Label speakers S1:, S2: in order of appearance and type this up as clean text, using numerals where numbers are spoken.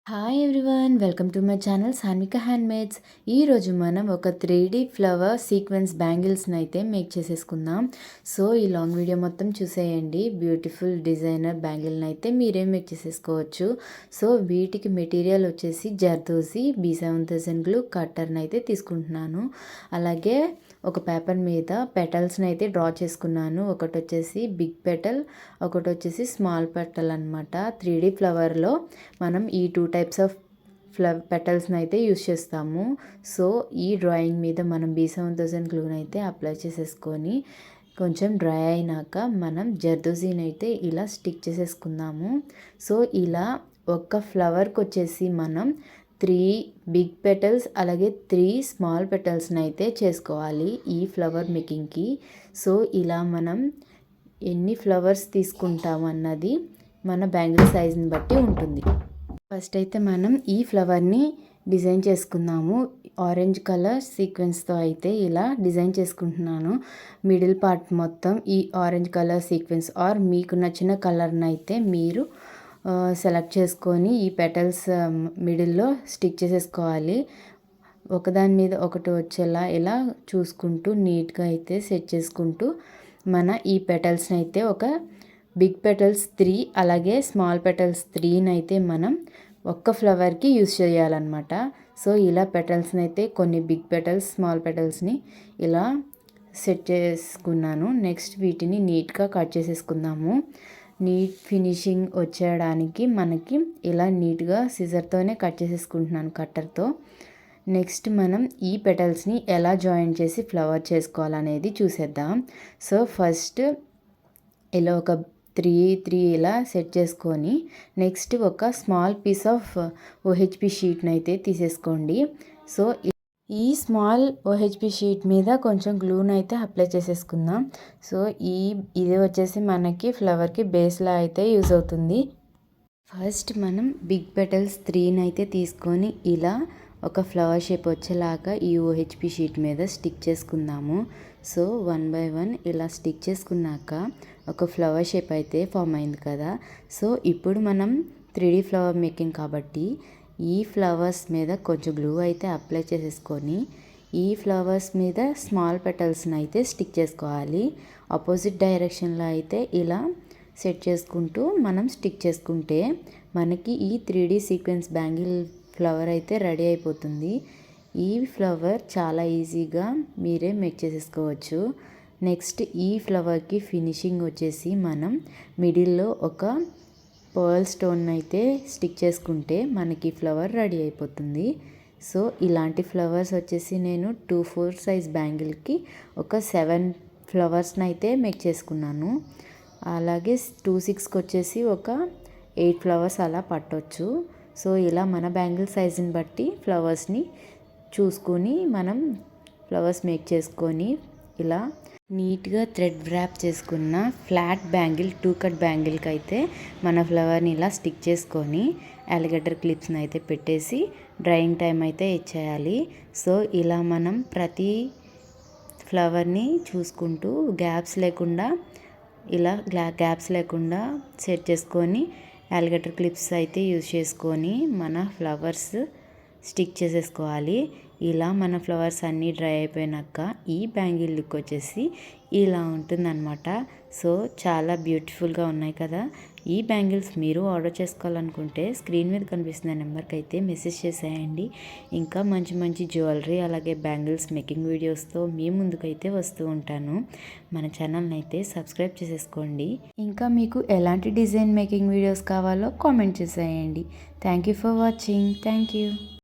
S1: Hi everyone, welcome to my channel Sanvika handmades. ఈరోజు మనం ఒక 3D ఫ్లవర్ సీక్వెన్స్ బ్యాంగిల్స్ని అయితే మేక్ చేసేసుకుందాం. సో ఈ లాంగ్ వీడియో మొత్తం చూసేయండి. బ్యూటిఫుల్ డిజైనర్ బ్యాంగిల్ని అయితే మీరే మేక్ చేసేసుకోవచ్చు. సో వీటికి మెటీరియల్ వచ్చేసి జర్దోజీ B7000 గ్లూ కట్టర్ని అయితే తీసుకుంటున్నాను. అలాగే ఒక పేపర్ మీద పెటల్స్ని అయితే డ్రా చేసుకున్నాను. ఒకటి వచ్చేసి బిగ్ పెటల్, ఒకటి వచ్చేసి స్మాల్ పెటల్ అనమాట. 3D ఫ్లవర్లో మనం ఈ 2 టైప్స్ ఆఫ్ పెటల్స్ని అయితే యూస్ చేస్తాము. సో ఈ డ్రాయింగ్ మీద మనం B7000 గ్లూని అయితే అప్లై చేసేసుకొని కొంచెం డ్రై అయినాక మనం జర్దోజీని అయితే ఇలా స్టిక్ చేసేసుకుందాము. సో ఇలా ఒక్క ఫ్లవర్కి వచ్చేసి మనం 3 బిగ్ పెటల్స్ అలాగే 3 స్మాల్ పెటల్స్ని అయితే చేసుకోవాలి ఈ ఫ్లవర్ మేకింగ్కి. సో ఇలా మనం ఎన్ని ఫ్లవర్స్ తీసుకుంటాం అన్నది మన బ్యాంగిల్ సైజ్ని బట్టి ఉంటుంది. ఫస్ట్ అయితే మనం ఈ ఫ్లవర్ని డిజైన్ చేసుకుందాము. ఆరెంజ్ కలర్ సీక్వెన్స్తో అయితే ఇలా డిజైన్ చేసుకుంటున్నాను. మిడిల్ పార్ట్ మొత్తం ఈ ఆరెంజ్ కలర్ సీక్వెన్స్ ఆర్ మీకు నచ్చిన కలర్ని అయితే మీరు సెలెక్ట్ చేసుకొని ఈ పెటల్స్ మిడిల్లో స్టిక్ చేసేసుకోవాలి. ఒకదాని మీద ఒకటి వచ్చేలా ఇలా చూసుకుంటూ నీట్గా అయితే సెట్ చేసుకుంటూ మన ఈ పెటల్స్ని అయితే ఒక బిగ్ పెటల్స్ 3 అలాగే స్మాల్ పెటల్స్ 3ని అయితే మనం ఒక్క ఫ్లవర్కి యూస్ చేయాలన్నమాట. సో ఇలా పెటల్స్ని అయితే కొన్ని బిగ్ పెటల్స్ స్మాల్ పెటల్స్ని ఇలా సెట్ చేసుకున్నాను. నెక్స్ట్ వీటిని నీట్గా కట్ చేసేసుకుందాము. నీట్ ఫినిషింగ్ వచ్చేయడానికి మనకి ఇలా నీట్గా సిజర్తోనే కట్ చేసేసుకుంటున్నాను కట్టర్తో. నెక్స్ట్ మనం ఈ పెటల్స్ని ఎలా జాయిన్ చేసి ఫ్లవర్ చేసుకోవాలనేది చూసేద్దాం. సో ఫస్ట్ ఇలా ఒక 3 ఇలా సెట్ చేసుకొని నెక్స్ట్ ఒక స్మాల్ పీస్ ఆఫ్ OHP షీట్ని అయితే తీసేసుకోండి. సో ఈ స్మాల్ OHP షీట్ మీద కొంచెం గ్లూని అయితే అప్లై చేసేసుకుందాం. సో ఇది వచ్చేసి మనకి ఫ్లవర్కి బేస్లా అయితే యూజ్ అవుతుంది. ఫస్ట్ మనం బిగ్ పెటల్స్ 3ని అయితే తీసుకొని ఇలా ఒక ఫ్లవర్ షేప్ వచ్చేలాగా ఈ OHP షీట్ మీద స్టిక్ చేసుకుందాము. సో 1 by 1 ఇలా స్టిక్ చేసుకున్నాక ఒక ఫ్లవర్ షేప్ అయితే ఫామ్ అయింది కదా. సో ఇప్పుడు మనం 3D ఫ్లవర్ మేకింగ్ కాబట్టి ఈ ఫ్లవర్స్ మీద కొంచెం గ్లూ అయితే అప్లై చేసేసుకొని ఈ ఫ్లవర్స్ మీద స్మాల్ పెటల్స్ని అయితే స్టిక్ చేసుకోవాలి. ఆపోజిట్ డైరెక్షన్లో అయితే ఇలా సెట్ చేసుకుంటూ మనం స్టిక్ చేసుకుంటే మనకి ఈ 3D సీక్వెన్స్ బ్యాంగిల్ ఫ్లవర్ అయితే రెడీ అయిపోతుంది. ఈ ఫ్లవర్ చాలా ఈజీగా మీరే మేక్ చేసేసుకోవచ్చు. నెక్స్ట్ ఈ ఫ్లవర్కి ఫినిషింగ్ వచ్చేసి మనం మిడిల్లో ఒక పర్ల్ స్టోన్ అయితే స్టిక్ చేసుకుంటే మనకి ఫ్లవర్ రెడీ అయిపోతుంది. సో ఇలాంటి ఫ్లవర్స్ వచ్చేసి నేను 2/4 సైజ్ బ్యాంగిల్కి ఒక 7 ఫ్లవర్స్ని అయితే మేక్ చేసుకున్నాను. అలాగే 2/6కి వచ్చేసి ఒక 8 ఫ్లవర్స్ అలా పట్టవచ్చు. సో ఇలా మన బ్యాంగిల్ సైజుని బట్టి ఫ్లవర్స్ని చూసుకొని మనం ఫ్లవర్స్ మేక్ చేసుకొని ఇలా నీట్గా థ్రెడ్ ర్యాప్ చేసుకున్న ఫ్లాట్ బ్యాంగిల్ 2 కట్ బ్యాంగిల్కి అయితే మన ఫ్లవర్ని ఇలా స్టిక్ చేసుకొని అలిగేటర్ క్లిప్స్ని అయితే పెట్టేసి డ్రైయింగ్ టైం అయితే ఇచ్చేయాలి. సో ఇలా మనం ప్రతి ఫ్లవర్ని చూసుకుంటూ గ్యాప్స్ లేకుండా ఇలా గ్యాప్స్ లేకుండా సెట్ చేసుకొని అలిగేటర్ క్లిప్స్ అయితే యూజ్ చేసుకొని మన ఫ్లవర్స్ స్టిక్ చేసేసుకోవాలి. ఇలా మన ఫ్లవర్స్ అన్నీ డ్రై అయిపోయినాక ఈ బ్యాంగిల్ లుక్ వచ్చేసి ఇలా ఉంటుందన్నమాట. సో చాలా బ్యూటిఫుల్గా ఉన్నాయి కదా. ఈ బ్యాంగిల్స్ మీరు ఆర్డర్ చేసుకోవాలనుకుంటే స్క్రీన్ మీద కనిపిస్తున్న నెంబర్కి అయితే మెసేజ్ చేసేయండి. ఇంకా మంచి మంచి జ్యువెలరీ అలాగే బ్యాంగిల్స్ మేకింగ్ వీడియోస్తో మీ ముందుకైతే వస్తూ ఉంటాను. మన ఛానల్ని అయితే సబ్స్క్రైబ్ చేసేసుకోండి. ఇంకా మీకు ఎలాంటి డిజైన్ మేకింగ్ వీడియోస్ కావాలో కామెంట్ చేసేయండి. Thank you for watching. Thank you.